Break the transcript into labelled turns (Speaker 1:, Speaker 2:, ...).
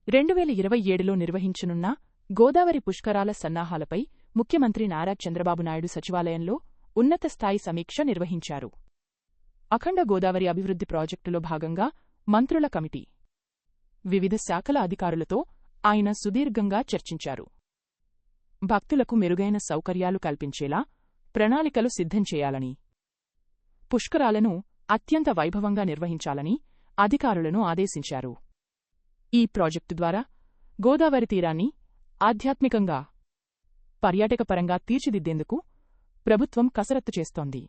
Speaker 1: 2027లో నిర్వహించనున్న గోదావరి పుష్కరాల సన్నాహాలపై ముఖ్యమంత్రి నారా చంద్రబాబు నాయుడు సచివాలయంలో ఉన్నతస్థాయి సమీక్ష నిర్వహించారు. అఖండ గోదావరి అభివృద్ధి ప్రాజెక్టులో భాగంగా మంత్రుల కమిటీ, వివిధ శాఖల అధికారులతో ఆయన సుదీర్ఘంగా చర్చించారు. భక్తులకు మెరుగైన సౌకర్యాలు కల్పించేలా ప్రణాళికలు సిద్ధం చేయాలని, పుష్కరాలను అత్యంత వైభవంగా నిర్వహించాలని అధికారులను ఆదేశించారు. ఈ ప్రాజెక్టు ద్వారా గోదావరి తీరాన్ని ఆధ్యాత్మికంగా, పర్యాటకపరంగా తీర్చిదిద్దేందుకు ప్రభుత్వం కసరత్తు చేస్తోంది.